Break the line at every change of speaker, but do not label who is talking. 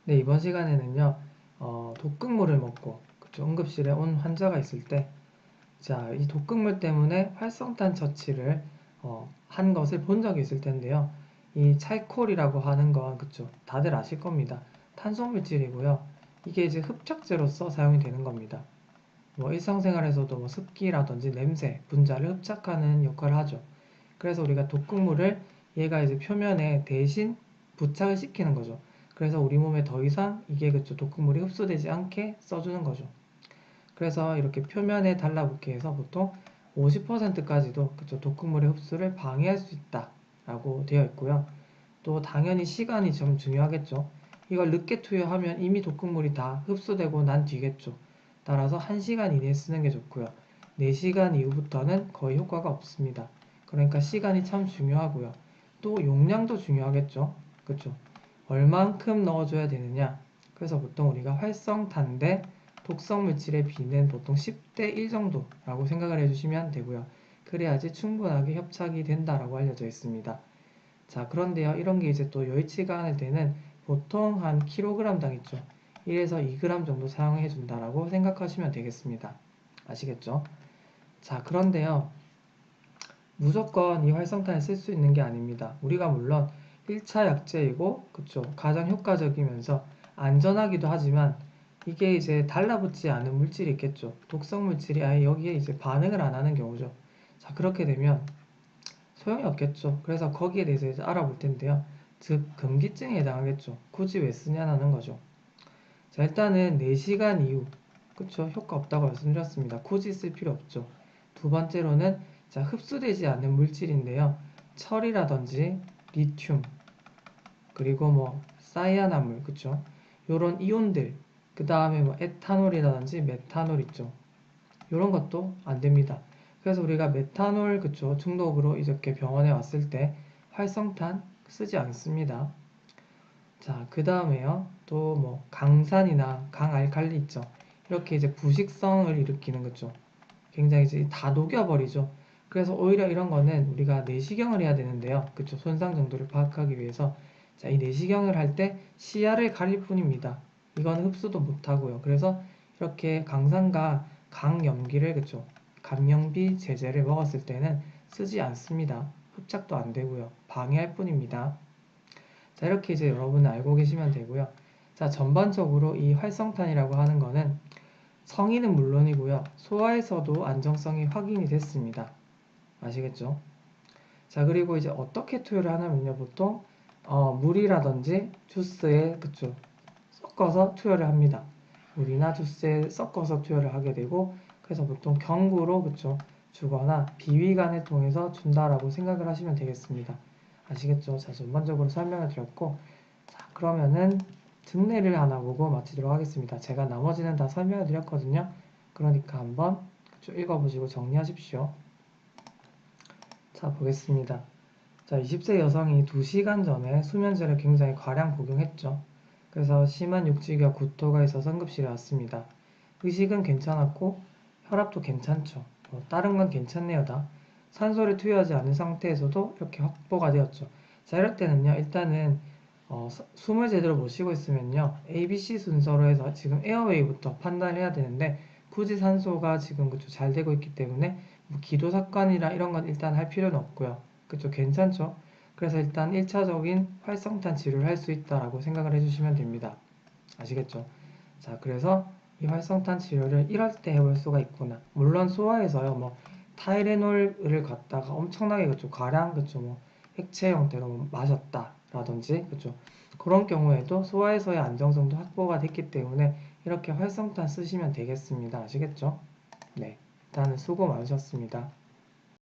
네, 이번 시간에는요, 독극물을 먹고, 그쵸, 응급실에 온 환자가 있을 때, 자, 이 독극물 때문에 활성탄 처치를, 한 것을 본 적이 있을 텐데요. 이 찰콜이라고 하는 건, 그쵸, 다들 아실 겁니다. 탄소물질이고요. 이게 이제 흡착제로서 사용이 되는 겁니다. 뭐 일상생활에서도 뭐 습기라든지 냄새, 분자를 흡착하는 역할을 하죠. 그래서 우리가 독극물을 얘가 이제 표면에 대신 부착을 시키는 거죠. 그래서 우리 몸에 더 이상 이게 그쵸 독극물이 흡수되지 않게 써주는 거죠. 그래서 이렇게 표면에 달라붙게 해서 보통 50%까지도 그쵸 독극물의 흡수를 방해할 수 있다라고 되어 있고요. 또 당연히 시간이 좀 중요하겠죠. 이걸 늦게 투여하면 이미 독극물이 다 흡수되고 난 뒤겠죠. 따라서 1시간 이내에 쓰는 게 좋고요. 4시간 이후부터는 거의 효과가 없습니다. 그러니까 시간이 참 중요하고요. 또 용량도 중요하겠죠. 그쵸? 얼만큼 넣어줘야 되느냐. 그래서 보통 우리가 활성탄 대 독성 물질의 비는 보통 10대 1 정도라고 생각을 해주시면 되고요. 그래야지 충분하게 협착이 된다라고 알려져 있습니다. 자, 그런데요, 이런 게 이제 또 여의치가 않을 때는 보통 한 킬로그램당 있죠. 1에서 2g 정도 사용해 준다라고 생각하시면 되겠습니다. 아시겠죠? 자, 그런데요, 무조건 이 활성탄을 쓸 수 있는 게 아닙니다. 우리가 물론 1차 약제이고, 그쵸, 가장 효과적이면서 안전하기도 하지만 이게 이제 달라붙지 않은 물질이 있겠죠. 독성 물질이 아예 여기에 이제 반응을 안 하는 경우죠. 자, 그렇게 되면 소용이 없겠죠. 그래서 거기에 대해서 이제 알아볼 텐데요. 즉, 금기증에 해당하겠죠. 굳이 왜 쓰냐는 거죠. 자, 일단은 4시간 이후, 그쵸? 효과 없다고 말씀드렸습니다. 굳이 쓸 필요 없죠. 두 번째로는, 자, 흡수되지 않는 물질인데요. 철이라든지, 리튬, 그리고 뭐, 사이아나물, 그쵸? 요런 이온들, 그 다음에 뭐, 에탄올이라든지, 메탄올 있죠. 요런 것도 안 됩니다. 그래서 우리가 메탄올 그쵸 중독으로 이렇게 병원에 왔을 때 활성탄 쓰지 않습니다. 자, 그 다음에요. 또 뭐 강산이나 강알칼리 있죠. 이렇게 이제 부식성을 일으키는 거죠. 굉장히 이제 다 녹여버리죠. 그래서 오히려 이런 거는 우리가 내시경을 해야 되는데요. 그쵸 손상 정도를 파악하기 위해서 자, 이 내시경을 할 때 시야를 가릴 뿐입니다. 이건 흡수도 못하고요. 그래서 이렇게 강산과 강염기를 그쵸 감염비 제제를 먹었을 때는 쓰지 않습니다. 흡착도 안 되고요. 방해할 뿐입니다. 자, 이렇게 이제 여러분은 알고 계시면 되고요. 자, 전반적으로 이 활성탄이라고 하는 거는 성인은 물론이고요. 소아에서도 안정성이 확인이 됐습니다. 아시겠죠? 자, 그리고 이제 어떻게 투여를 하냐면요. 보통 물이라든지 주스에 그쵸 섞어서 투여를 합니다. 물이나 주스에 섞어서 투여를 하게 되고 그래서 보통 경구로 그쵸 주거나 비위관을 통해서 준다라고 생각을 하시면 되겠습니다. 아시겠죠? 자, 전반적으로 설명을 드렸고 자, 그러면은 특례를 하나 보고 마치도록 하겠습니다. 제가 나머지는 다 설명을 드렸거든요. 그러니까 한번 그쵸 읽어보시고 정리하십시오. 자, 보겠습니다. 자, 20세 여성이 2시간 전에 수면제를 굉장히 과량 복용했죠. 그래서 심한 육지과 구토가 있어서 응급실에 왔습니다. 의식은 괜찮았고 혈압도 괜찮죠. 다른 건 괜찮네요 다. 산소를 투여하지 않은 상태에서도 이렇게 확보가 되었죠. 자, 이럴 때는요. 일단은 숨을 제대로 못 쉬고 있으면요. ABC 순서로 해서 지금 에어웨이부터 판단을 해야 되는데 굳이 산소가 지금 그쵸 잘 되고 있기 때문에 뭐 기도 삭관이나 이런 건 일단 할 필요는 없고요. 그쵸 괜찮죠? 그래서 일단 1차적인 활성탄 치료를 할 수 있다라고 생각을 해주시면 됩니다. 아시겠죠? 자, 그래서 이 활성탄 치료를 이럴 때 해볼 수가 있구나. 물론 소아에서요, 뭐 타이레놀을 갖다가 엄청나게 그쵸 가량 그쵸 뭐 액체 형태로 뭐 마셨다라든지 그쵸 그런 경우에도 소아에서의 안정성도 확보가 됐기 때문에 이렇게 활성탄 쓰시면 되겠습니다. 아시겠죠? 네, 일단은 수고 많으셨습니다.